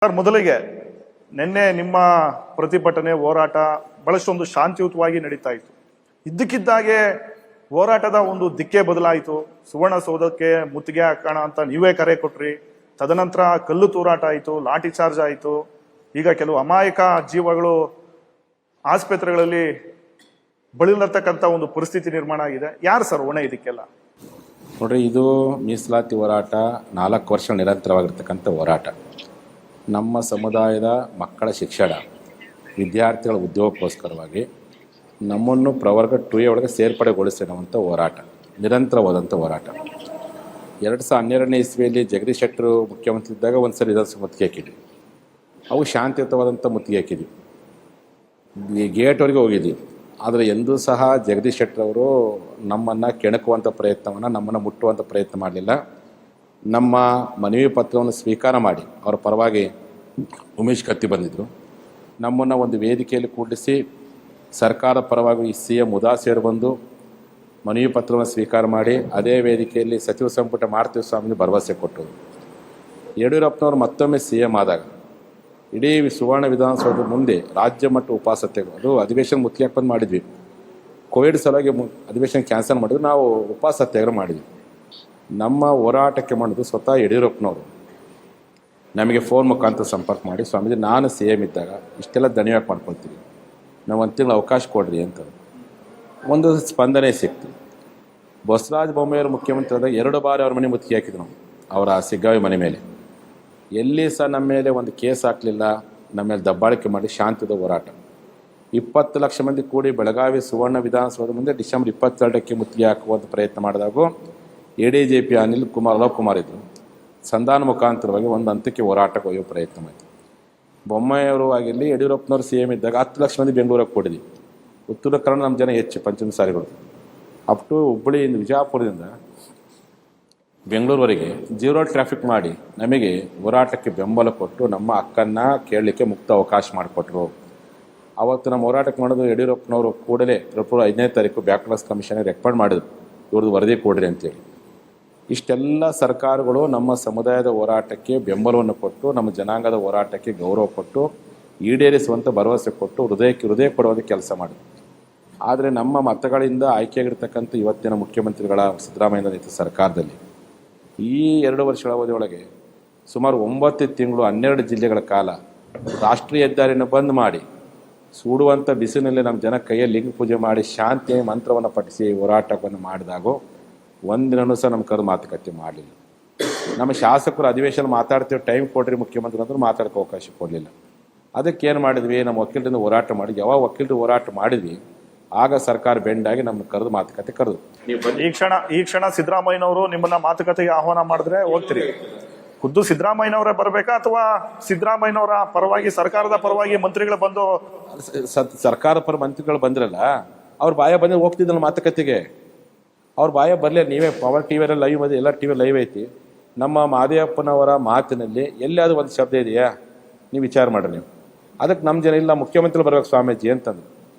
Sir, ಮೊದಲಿಗೆ ನಿನ್ನೆ ನಿಮ್ಮ ಪ್ರತಿಭಟನೆ ಹೋರಾಟ ಬಹಳಷ್ಟೊಂದು ಶಾಂತಿಯುತವಾಗಿ ನಡೀತಾ ಇತ್ತು. ಇದ್ದಕ್ಕಿದ್ದಾಗೆ ಹೋರಾಟದ ಒಂದು ದಿಕ್ಕೇ ಬದಲಾಯಿತು. ಸುವರ್ಣಸೌಧಕ್ಕೆ ಮುತ್ತಿಗೆ ಹಾಕೋಣ ಅಂತ ನೀವೇ ಕರೆ ಕೊಟ್ರಿ. ತದನಂತರ ಕಲ್ಲು ತೂರಾಟ ಆಯಿತು, ಲಾಠಿ ಚಾರ್ಜ್ ಆಯಿತು. ಈಗ ಕೆಲವು ಅಮಾಯಕ ಜೀವಗಳು ಆಸ್ಪತ್ರೆಗಳಲ್ಲಿ ಬಳಿಲತಕ್ಕಂಥ ಒಂದು ಪರಿಸ್ಥಿತಿ ನಿರ್ಮಾಣ ಆಗಿದೆ. ಯಾರು ಸರ್ ಹೊಣೆ ಇದಕ್ಕೆಲ್ಲ? ನೋಡ್ರಿ, ಇದು ಮೀಸಲಾತಿ ಹೋರಾಟ 4 ವರ್ಷ ನಿರಂತರವಾಗಿರ್ತಕ್ಕಂಥ ಹೋರಾಟ. ನಮ್ಮ ಸಮುದಾಯದ ಮಕ್ಕಳ ಶಿಕ್ಷಣ, ವಿದ್ಯಾರ್ಥಿಗಳ ಉದ್ಯೋಗಕ್ಕೋಸ್ಕರವಾಗಿ ನಮ್ಮನ್ನು ಪ್ರವರ್ಗ 2A ಒಳಗೆ ಸೇರ್ಪಡೆಗೊಳಿಸಿರುವಂಥ ಹೋರಾಟ, ನಿರಂತರವಾದಂಥ ಹೋರಾಟ. 2012ನೇ ಇಸ್ವಿಯಲ್ಲಿ ಜಗದೀಶ್ ಶೆಟ್ಟರು ಮುಖ್ಯಮಂತ್ರಿ ಇದ್ದಾಗ ಒಂದು ಸರಿ ವಿಧಾನಸಭೆ ಮುತ್ತಿಗೆ ಹಾಕಿದ್ವಿ. ಅವು ಶಾಂತಿಯುತವಾದಂಥ ಮುತ್ತಿಗೆ ಹಾಕಿದ್ವಿ, ಗೇಟ್ವರೆಗೆ ಹೋಗಿದ್ವಿ. ಆದರೆ ಎಂದೂ ಸಹ ಜಗದೀಶ್ ಶೆಟ್ಟರವರು ನಮ್ಮನ್ನು ಕೆಣಕುವಂಥ ಪ್ರಯತ್ನವನ್ನು, ನಮ್ಮನ್ನು ಮುಟ್ಟುವಂಥ ಪ್ರಯತ್ನ ಮಾಡಲಿಲ್ಲ. ನಮ್ಮ ಮನವಿ ಪತ್ರವನ್ನು ಸ್ವೀಕಾರ ಮಾಡಿ ಅವರ ಪರವಾಗಿ ಉಮೇಶ್ ಕತ್ತಿ ಬಂದಿದ್ದರು. ನಮ್ಮನ್ನು ಒಂದು ವೇದಿಕೆಯಲ್ಲಿ ಕೂಡಿಸಿ ಸರ್ಕಾರ ಪರವಾಗಿ CM ಉದಾಸಿಯರು ಬಂದು ಮನವಿ ಪತ್ರವನ್ನು ಸ್ವೀಕಾರ ಮಾಡಿ ಅದೇ ವೇದಿಕೆಯಲ್ಲಿ ಸಚಿವ ಸಂಪುಟ ಮಾಡ್ತೀವಿ ಸ್ವಾಮಿ ಭರವಸೆ ಕೊಟ್ಟರು. ಯಡಿಯೂರಪ್ಪನವರು ಮತ್ತೊಮ್ಮೆ CM ಆದಾಗ ಇಡೀ ಸುವರ್ಣ ವಿಧಾನಸೌಧದ ಮುಂದೆ ರಾಜ್ಯ ಮಟ್ಟ ಉಪವಾಸ ಸತ್ಯಾಗ್ರಹ, ಅದು ಅಧಿವೇಶನ ಮುತ್ತಿಗೆ ಬಂದು ಮಾಡಿದ್ವಿ. ಕೋವಿಡ್ ಸಲುವಾಗಿ ಅಧಿವೇಶನ ಕ್ಯಾನ್ಸಲ್ ಮಾಡಿದ್ರು, ನಾವು ಉಪವಾಸ ಸತ್ಯಾಗ್ರಹ ಮಾಡಿದ್ವಿ. ನಮ್ಮ ಹೋರಾಟಕ್ಕೆ ಮಾಡಿದ್ದು ಸ್ವತಃ ಯಡಿಯೂರಪ್ಪನವರು ನಮಗೆ ಫೋನ್ ಮುಖಾಂತರ ಸಂಪರ್ಕ ಮಾಡಿ, ಸ್ವಾಮೀಜಿ ನಾನು CM ಇದ್ದಾಗ ಇಷ್ಟೆಲ್ಲ ದಣಿಯಾಗಿ ಮಾಡ್ಕೊಳ್ತೀವಿ, ನಾವು 1 ತಿಂಗಳು ಅವಕಾಶ ಕೊಡ್ರಿ ಅಂತ ಒಂದು ಸ್ಪಂದನೆ ಸಿಕ್ತು. ಬಸವರಾಜ ಬೊಮ್ಮಾಯಿಯವರು ಮುಖ್ಯಮಂತ್ರಿ ಆದಾಗ 2 ಬಾರಿ ಅವ್ರ ಮನೆ ಮುತ್ತಿಗೆ ಹಾಕಿದ್ರು ನಾವು, ಅವರ ಸಿಗ್ಗಾವಿ ಮನೆ ಮೇಲೆ. ಎಲ್ಲಿ ಸಹ ನಮ್ಮ ಮೇಲೆ ಒಂದು ಕೇಸ್ ಹಾಕಲಿಲ್ಲ, ನಮ್ಮ ಮೇಲೆ ದಬ್ಬಾಳಿಕೆ ಮಾಡಿ ಶಾಂತಿದ ಹೋರಾಟ. 20 ಲಕ್ಷ ಮಂದಿ ಕೂಡಿ ಬೆಳಗಾವಿ ಸುವರ್ಣ ವಿಧಾನಸೌಧ ಮುಂದೆ ಡಿಸೆಂಬರ್ 22ಕ್ಕೆ ಮುತ್ತಿಗೆ ಹಾಕುವಂಥ ಪ್ರಯತ್ನ ಮಾಡಿದಾಗ ADGP ಅಲೋಕ್ ಕುಮಾರ್ ಇದ್ದರು. ಸಂಧಾನ ಮುಖಾಂತರವಾಗಿ ಒಂದು ಹಂತಕ್ಕೆ ಹೋರಾಟಕ್ಕೆ ಒಯ್ಯೋ ಪ್ರಯತ್ನ ಮಾಡಿದ್ರು. ಬೊಮ್ಮಾಯಿಯವರು ಆಗಿರಲಿ, ಯಡಿಯೂರಪ್ಪನವರು CM ಇದ್ದಾಗ 10 ಲಕ್ಷ ಮಂದಿ ಬೆಂಗಳೂರಿಗೆ ಕೊಡಿದ್ವಿ. ಉತ್ತರ ಕನ್ನಡ ನಮ್ಮ ಜನ ಹೆಚ್ಚು ಪಂಚಮ ಸಾರಿಗಳು. ಅಪ್ ಟು ಹುಬ್ಬಳ್ಳಿಯಿಂದ ವಿಜಯಪುರದಿಂದ ಬೆಂಗಳೂರುವರೆಗೆ 0 ಟ್ರಾಫಿಕ್ ಮಾಡಿ ನಮಗೆ ಹೋರಾಟಕ್ಕೆ ಬೆಂಬಲ ಕೊಟ್ಟು ನಮ್ಮ ಹಕ್ಕನ್ನು ಕೇಳಲಿಕ್ಕೆ ಮುಕ್ತ ಅವಕಾಶ ಮಾಡಿಕೊಟ್ರು. ಅವತ್ತು ನಮ್ಮ ಹೋರಾಟಕ್ಕೆ ಮಾಡೋದು ಯಡಿಯೂರಪ್ಪನವರು ಕೂಡಲೇ ಫೆಬ್ರವರಿ 5ನೇ ತಾರೀಕು ಬ್ಯಾಕ್ಲಾಸ್ ಕಮಿಷನ್ಗೆ ರೆಕಮೆಂಡ್ ಮಾಡಿದ್ರು, ಇವ್ರದ್ದು ವರದಿ ಕೊಡ್ರಿ ಅಂತೇಳಿ. ಇಷ್ಟೆಲ್ಲ ಸರ್ಕಾರಗಳು ನಮ್ಮ ಸಮುದಾಯದ ಹೋರಾಟಕ್ಕೆ ಬೆಂಬಲವನ್ನು ಕೊಟ್ಟು, ನಮ್ಮ ಜನಾಂಗದ ಹೋರಾಟಕ್ಕೆ ಗೌರವ ಕೊಟ್ಟು, ಈಡೇರಿಸುವಂಥ ಭರವಸೆ ಕೊಟ್ಟು ಹೃದಯ ಕೊಡುವಂಥ ಕೆಲಸ ಮಾಡಿದ್ರು. ಆದರೆ ನಮ್ಮ ಮತಗಳಿಂದ ಆಯ್ಕೆಯಾಗಿರ್ತಕ್ಕಂಥ ಇವತ್ತಿನ ಮುಖ್ಯಮಂತ್ರಿಗಳ ಸಿದ್ದರಾಮಯ್ಯ ನೇತೃತ್ವದ ಸರ್ಕಾರದಲ್ಲಿ ಈ 2 ವರ್ಷಗಳ ಅವಧಿಯೊಳಗೆ ಸುಮಾರು 9 ತಿಂಗಳು 12 ಜಿಲ್ಲೆಗಳ ಕಾಲ ರಾಷ್ಟ್ರೀಯ ಹೆದ್ದಾರಿಯನ್ನು ಬಂದ್ ಮಾಡಿ, ಸುಡುವಂಥ ಬಿಸಿಲಿನಲ್ಲಿ ನಮ್ಮ ಜನ ಕೈಯಲ್ಲಿ ಲಿಂಗ ಪೂಜೆ ಮಾಡಿ ಶಾಂತಿಯ ಮಂತ್ರವನ್ನು ಪಠಿಸಿ ಹೋರಾಟವನ್ನು ಮಾಡಿದಾಗೋ ಒಂದಿನೂ ಸಹ ನಮ್ಮ ಕರೆದು ಮಾತುಕತೆ ಮಾಡಲಿಲ್ಲ. ನಮ್ಮ ಶಾಸಕರು ಅಧಿವೇಶನ ಮಾತಾಡ್ತೀವಿ, ಟೈಮ್ ಕೊಡ್ರಿ ಮುಖ್ಯಮಂತ್ರಿ ಅಂದ್ರೂ ಮಾತಾಡೋಕ್ಕೆ ಅವಕಾಶ ಕೊಡಲಿಲ್ಲ. ಅದಕ್ಕೆ ಏನು ಮಾಡಿದ್ವಿ, ನಮ್ಮ ವಕೀಲರಿಂದ ಹೋರಾಟ ಮಾಡಿ, ಯಾವಾಗ ವಕೀಲರು ಹೋರಾಟ ಮಾಡಿದ್ವಿ ಆಗ ಸರ್ಕಾರ ಬೆಂಡಾಗಿ ನಮ್ಮ ಕರೆದು ಮಾತುಕತೆ ಕರೆದು. ಈ ಕ್ಷಣ ಸಿದ್ದರಾಮಯ್ಯನವರು ನಿಮ್ಮನ್ನ ಮಾತುಕತೆಗೆ ಆಹ್ವಾನ ಮಾಡಿದ್ರೆ ಹೋಗ್ತೀರಿ? ಖುದ್ದು ಸಿದ್ದರಾಮಯ್ಯನವರೇ ಬರಬೇಕಾ ಅಥವಾ ಸಿದ್ದರಾಮಯ್ಯನವರ ಪರವಾಗಿ ಸರ್ಕಾರದ ಪರವಾಗಿ ಮಂತ್ರಿಗಳು ಬಂದು? ಸರ್ಕಾರ ಪರ ಮಂತ್ರಿಗಳು ಬಂದ್ರಲ್ಲ, ಅವ್ರ ಬಾಯ ಬಂದ್ರೆ ಹೋಗ್ತಿದ್ದಲ್ಲ ಮಾತುಕತೆಗೆ. ಅವ್ರ ಬಾಯ ಬರಲಿ, ನೀವೇ ಪವರ್ ಟಿವಿಯಲ್ಲಿ ಲೈವ್ ಇದೆ, ಎಲ್ಲ ಟಿವಿ ಲೈವ್ ಐತಿ. ನಮ್ಮ ಮಾದೇವಪ್ಪನವರ ಮಾತಿನಲ್ಲಿ ಎಲ್ಲಾದರೂ ಒಂದು ಶಬ್ದ ಇದೆಯಾ ನೀವು ವಿಚಾರ ಮಾಡ್ರಿ. ನೀವು ಅದಕ್ಕೆ ನಮ್ಮ ಜನ ಇಲ್ಲ ಮುಖ್ಯಮಂತ್ರಿ ಬರ್ಬೇಕು ಸ್ವಾಮೀಜಿ ಅಂತಂದು,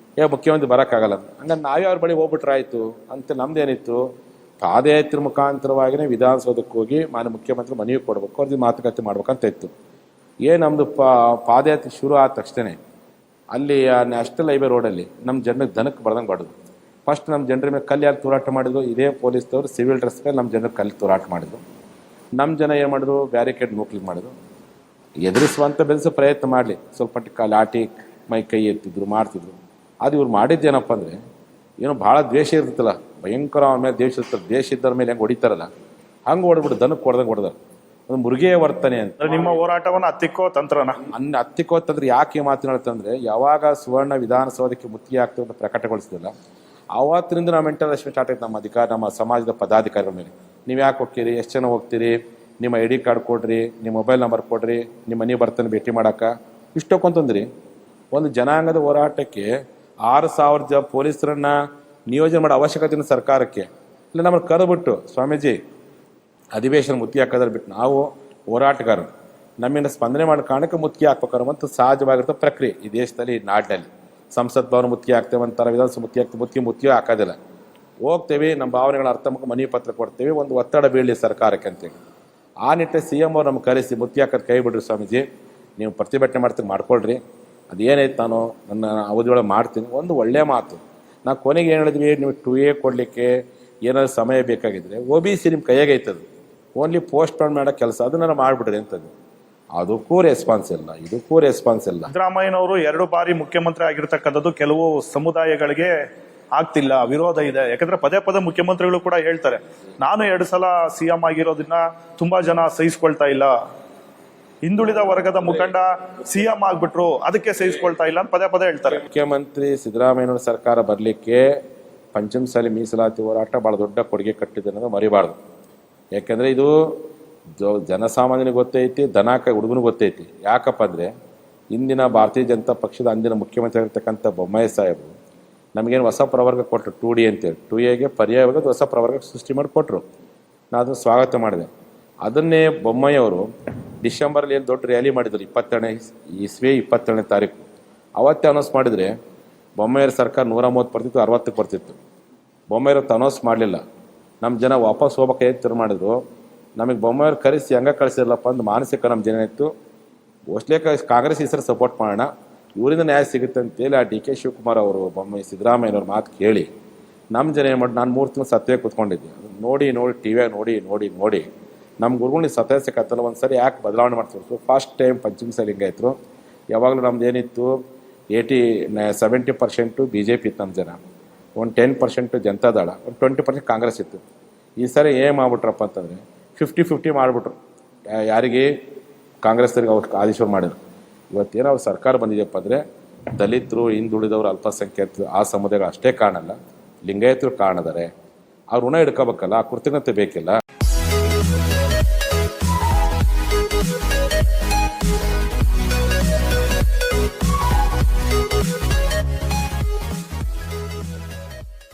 ಮುಖ್ಯಮಂತ್ರಿ ಬರೋಕ್ಕಾಗಲ್ಲ. ಹಂಗಂದ್ರೆ ನಾವೇ ಅವ್ರ ಬಳಿ ಹೋಗ್ಬಿಟ್ರಾಯ್ತು ಅಂತ ನಮ್ದೇನಿತ್ತು, ಪಾದಯಾತ್ರೆ ಮುಖಾಂತರವಾಗಿಯೇ ವಿಧಾನಸೌಧಕ್ಕೆ ಹೋಗಿ ಮಾನ್ಯ ಮುಖ್ಯಮಂತ್ರಿ ಮನವಿ ಕೊಡ್ಬೇಕು, ಅವ್ರದ್ದು ಮಾತುಕತೆ ಮಾಡ್ಬೇಕಂತ ಇತ್ತು. ನಮ್ಮದು ಪಾದಯಾತ್ರೆ ಶುರು ಆದ ತಕ್ಷಣ ಅಲ್ಲಿ ನ್ಯಾಷನಲ್ ಹೈವೇ ರೋಡಲ್ಲಿ ನಮ್ಮ ಜನಕ್ಕೆ ದನಕ್ಕೆ ಬರ್ದಂಗೆ ಬಡದು. ಫಸ್ಟ್ ನಮ್ಮ ಜನರ ಮೇಲೆ ಕಲ್ಲು ಯಾರು ತೂರಾಟ ಮಾಡಿದ್ರು, ಇದೇ ಪೊಲೀಸ್ದವರು ಸಿವಿಲ್ ಡ್ರೆಸ್ ಮೇಲೆ ನಮ್ಮ ಜನರಿಗೆ ಕಲ್ಲು ತೂರಾಟ ಮಾಡಿದ್ರು. ನಮ್ಮ ಜನ ಏನು ಮಾಡಿದ್ರು, ಬ್ಯಾರಿಕೇಡ್ ನೂಕ್ಲಿಂಗ್ ಮಾಡಿದ್ರು. ಎದುರಿಸುವಂಥ ಬೆಳೆಸೋ ಪ್ರಯತ್ನ ಮಾಡಲಿ, ಸ್ವಲ್ಪ ಲಾಠಿ ಮೈ ಕೈ ಎತ್ತಿದ್ರು, ಮಾಡ್ತಿದ್ರು. ಅದು ಇವ್ರು ಮಾಡಿದ್ದೇನಪ್ಪ ಅಂದರೆ ಏನೋ ಭಾಳ ದ್ವೇಷ ಇರ್ತಲ್ಲ, ಭಯಂಕರ ಅವನ ಮೇಲೆ ದ್ವೇಷ ಇರ್ತಾರೆ. ದೇಶ ಇದ್ದರ ಮೇಲೆ ಹೆಂಗೆ ಹೊಡಿತಾರಲ್ಲ ಹಂಗೆ ಹೊಡೆದ್ಬಿಟ್ಟು ದನಕ್ಕೆ ಹೊಡೆದಂಗೆ ಹೊಡೆದಾರೆ. ಒಂದು ಮುರುಗೆಯ ವರ್ತನೆ ಅಂತ. ನಿಮ್ಮ ಹೋರಾಟವನ್ನು ಹತ್ತಿಕ್ಕೋ ತಂತ್ರನ ಹತ್ತಿಕ್ಕೋ ತಂದ್ರೆ ಯಾಕೆ ಮಾತನಾಡ್ತಂದ್ರೆ, ಯಾವಾಗ ಸುವರ್ಣ ವಿಧಾನಸೌಧಕ್ಕೆ ಮುತ್ತಿಗೆ ಆಗ್ತದೆ ಅಂತ ಪ್ರಕಟಗೊಳಿಸಿದಲ್ಲ ಆವತ್ತಿನಿಂದ ನಾವು ಮೆಂಟಲ್ ಅಶ್ವೆ ಸ್ಟಾರ್ಟ್ ಆಯ್ತು ನಮ್ಮ ಸಮಾಜದ ಪದಾಧಿಕಾರಿಗಳ ಮೇಲೆ. ನೀವು ಯಾಕೆ ಹೋಗ್ತೀರಿ, ಎಷ್ಟು ಜನ ಹೋಗ್ತೀರಿ, ನಿಮ್ಮ ID ಕಾರ್ಡ್ ಕೊಡ್ರಿ, ನಿಮ್ಮ ಮೊಬೈಲ್ ನಂಬರ್ ಕೊಡ್ರಿ, ನಿಮ್ಮ ಮನೆ ಬರ್ತಾನೆ ಭೇಟಿ ಮಾಡೋಕೆ, ಇಷ್ಟೊಕ್ಕೊಂತಂದ್ರಿ. ಒಂದು ಜನಾಂಗದ ಹೋರಾಟಕ್ಕೆ 6,000 ಪೊಲೀಸರನ್ನ ನಿಯೋಜನೆ ಮಾಡೋ ಅವಶ್ಯಕತೆ ಸರ್ಕಾರಕ್ಕೆ ಇಲ್ಲ. ನಮ್ಮನ್ನು ಕರೆದ್ಬಿಟ್ಟು ಸ್ವಾಮೀಜಿ ಅಧಿವೇಶನ ಮುತ್ತಿಗೆ ಹಾಕೋದ್ರೆ ಬಿಟ್ಟು ನಾವು ಹೋರಾಟಗಾರರು ನಮ್ಮಿಂದ ಸ್ಪಂದನೆ ಮಾಡೋ ಕಾರಣಕ್ಕೆ ಮುತ್ತಿಗೆ ಹಾಕ್ಬೇಕಾರೆ ಮತ್ತು ಸಹಜವಾಗಿರ್ತೋ ಪ್ರಕ್ರಿಯೆ ಈ ದೇಶದಲ್ಲಿ, ಈ ನಾಡಿನಲ್ಲಿ. ಸಂಸತ್ ಭವನ ಮುತ್ತಿಗೆ ಹಾಕ್ತೇವೆ ಅಂತಾರೆ, ವಿಧಾನಸಭೆ ಮುತ್ತಿಗೆ ಹಾಕೋದಿಲ್ಲ. ಹೋಗ್ತೇವೆ, ನಮ್ಮ ಭಾವನೆಗಳ ಅರ್ಥ ಮನವಿ ಪತ್ರ ಕೊಡ್ತೇವೆ, ಒಂದು ಒತ್ತಡ ಬೀಳಲಿ ಸರ್ಕಾರಕ್ಕೆ ಅಂತೇಳಿ. ಆ ನಿಟ್ಟಿನಲ್ಲಿ CM ಅವ್ರು ನಮ್ಗೆ ಕರೆಸಿ ಮುತ್ತಿ ಹಾಕೋದು ಕೈ ಬಿಡ್ರಿ ಸ್ವಾಮೀಜಿ, ನೀವು ಪ್ರತಿಭಟನೆ ಮಾಡ್ತೀನಿ ಮಾಡ್ಕೊಳ್ರಿ, ಅದೇನೈತೆ ನಾನು ನನ್ನ ಅವಧಿಯೊಳಗೆ ಮಾಡ್ತೀನಿ. ಒಂದು ಒಳ್ಳೆಯ ಮಾತು. ನಾವು ಕೊನೆಗೆ ಏನು ಹೇಳಿದ್ವಿ, ನೀವು 2A ಕೊಡಲಿಕ್ಕೆ ಏನಾದ್ರು ಸಮಯ ಬೇಕಾಗಿದ್ದರೆ OBC ನಿಮ್ಮ ಕೈಯಾಗೆ ಐತದು, ಓನ್ಲಿ ಪೋಸ್ಟ್ ಪೋನ್ ಮಾಡೋ ಕೆಲಸ ಅದನ್ನೆಲ್ಲ ಮಾಡಿಬಿಡ್ರಿ ಅಂತದ್ದು. ಅದಕ್ಕೂ ರೆಸ್ಪಾನ್ಸ್ ಇಲ್ಲ, ಇದಕ್ಕೂ ರೆಸ್ಪಾನ್ಸ್ ಇಲ್ಲ. ಸಿದ್ದರಾಮಯ್ಯನವರು 2 ಬಾರಿ ಮುಖ್ಯಮಂತ್ರಿ ಆಗಿರ್ತಕ್ಕಂಥದ್ದು ಕೆಲವು ಸಮುದಾಯಗಳಿಗೆ ಆಗ್ತಿಲ್ಲ, ವಿರೋಧ ಇದೆ. ಯಾಕಂದ್ರೆ ಪದೇ ಪದೇ ಮುಖ್ಯಮಂತ್ರಿಗಳು ಕೂಡ ಹೇಳ್ತಾರೆ, ನಾನು 2 ಸಲ CM ಆಗಿರೋದನ್ನ ತುಂಬಾ ಜನ ಸಹಿಸ್ಕೊಳ್ತಾ ಇಲ್ಲ, ಹಿಂದುಳಿದ ವರ್ಗದ ಮುಖಂಡ CM ಆಗ್ಬಿಟ್ರು ಅದಕ್ಕೆ ಸಹಿಸ್ಕೊಳ್ತಾ ಇಲ್ಲ ಅಂತ ಪದೇ ಪದೇ ಹೇಳ್ತಾರೆ. ಮುಖ್ಯಮಂತ್ರಿ ಸಿದ್ದರಾಮಯ್ಯನವರ ಸರ್ಕಾರ ಬರಲಿಕ್ಕೆ ಪಂಚಮಸಾಲಿ ಮೀಸಲಾತಿ ಹೋರಾಟ ಭಾಳ ದೊಡ್ಡ ಕೊಡುಗೆ ಕಟ್ಟಿದೆ ಅನ್ನೋದು ಮರಿಬಾರ್ದು. ಯಾಕೆಂದರೆ ಇದು ಜನಸಾಮಾನ್ಯನಿಗೆ ಗೊತ್ತೈತಿ, ಹುಡುಗನಿಗೆ ಗೊತ್ತೈತಿ. ಯಾಕಪ್ಪ ಅಂದರೆ ಇಂದಿನ ಭಾರತೀಯ ಜನತಾ ಪಕ್ಷದ ಅಂದಿನ ಮುಖ್ಯಮಂತ್ರಿ ಆಗಿರ್ತಕ್ಕಂಥ ಬೊಮ್ಮಾಯಿ ಸಾಹೇಬರು ನಮಗೇನು ಹೊಸ ಪ್ರವರ್ಗ ಕೊಟ್ಟರು, 2D ಅಂತೇಳಿ. 2Aಗೆ ಪರ್ಯಾಯವಾಗಿ ಹೊಸ ಪ್ರವರ್ಗ ಸೃಷ್ಟಿ ಮಾಡಿ ಕೊಟ್ಟರು. ನಾನು ಅದನ್ನು ಸ್ವಾಗತ ಮಾಡಿದೆ. ಅದನ್ನೇ ಬೊಮ್ಮಾಯಿ ಅವರು ಡಿಸೆಂಬರಲ್ಲಿ ಏನು ದೊಡ್ಡ ರ್ಯಾಲಿ ಮಾಡಿದ್ರು 22ನೇ ತಾರೀಕು. ಅವತ್ತೇ ಅನೌನ್ಸ್ ಮಾಡಿದರೆ ಬೊಮ್ಮಾಯಿಯವ್ರ ಸರ್ಕಾರ 130 ಬರ್ತಿತ್ತು, 60ಕ್ಕೆ ಬರ್ತಿತ್ತು. ಬೊಮ್ಮಾಯಿಯವ್ರು ಅನೌನ್ಸ್ ಮಾಡಲಿಲ್ಲ. ನಮ್ಮ ಜನ ವಾಪಸ್ ಹೋಗ್ಬೇಕು ತೀರ್ಮಾನ ಮಾಡಿದ್ರು. ನಮಗೆ ಬೊಮ್ಮಾಯಿಯವ್ರು ಕರೆಸಿ ಹೆಂಗೆ ಕಳಿಸಿರಲ್ಲಪ್ಪ ಅಂದು ಮಾನಸಿಕ ನಮ್ಮ ಜನ ಇತ್ತು. ಮೋಸ್ಟ್ಲಿ ಕಾಂಗ್ರೆಸ್ ಈ ಸರಿ ಸಪೋರ್ಟ್ ಮಾಡೋಣ, ಇವರಿಂದ ನ್ಯಾಯ ಸಿಗುತ್ತೆ ಅಂತೇಳಿ ಆ DK ಶಿವಕುಮಾರ್ ಅವರು ಬೊಮ್ಮಾಯಿ ಸಿದ್ದರಾಮಯ್ಯನವ್ರ ಮಾತು ಕೇಳಿ ನಮ್ಮ ಜನ ಏನು ಮಾಡಿ, ನಾನು 3 ತಿಂಗಳು ಸತ್ವೇ ಕೂತ್ಕೊಂಡಿದ್ದೆ. ನೋಡಿ ಟಿವಿಯಾಗ ನೋಡಿ ನಮ್ಮ ಗುರುಗಳಿಗೆ ಸತಾಯಿಸಕತ್ತಲ್ಲ, ಒಂದು ಸರಿ ಯಾಕೆ ಬದಲಾವಣೆ ಮಾಡ್ತಿರ್ತು. ಫಸ್ಟ್ ಟೈಮ್ ಪಂಚಮಸಾಲಿ ಲಿಂಗಾಯತರು. ಯಾವಾಗಲೂ ನಮ್ದು ಏನಿತ್ತು 70% BJP ಇತ್ತು ನಮ್ಮ ಜನ, ಒಂದು 10% ಜನತಾದಳ, ಒಂದು 20% ಕಾಂಗ್ರೆಸ್ ಇತ್ತು. ಈ ಸರಿ ಏನು ಮಾಡ್ಬಿಟ್ರಪ್ಪ ಅಂತಂದರೆ 50-50 ಮಾಡಿಬಿಟ್ರು. ಯಾರಿಗೆ ಕಾಂಗ್ರೆಸ್ದವ್ರಿಗೆ ಅವ್ರು ಆದೇಶ ಮಾಡಿದ್ರು. ಇವತ್ತೇನೋ ಅವ್ರ ಸರ್ಕಾರ ಬಂದಿದೆಯಪ್ಪ ಅಂದರೆ ದಲಿತರು, ಹಿಂದುಳಿದವರು, ಅಲ್ಪಸಂಖ್ಯಾತರು ಆ ಸಮುದಾಯಗಳು ಅಷ್ಟೇ ಕಾಣಲ್ಲ, ಲಿಂಗಾಯತರು ಕಾಣಿದ್ದಾರೆ. ಅವ್ರ ಋಣ ಹಿಡ್ಕೋಬೇಕಲ್ಲ, ಆ ಕೃತಜ್ಞತೆ ಬೇಕಿಲ್ಲ.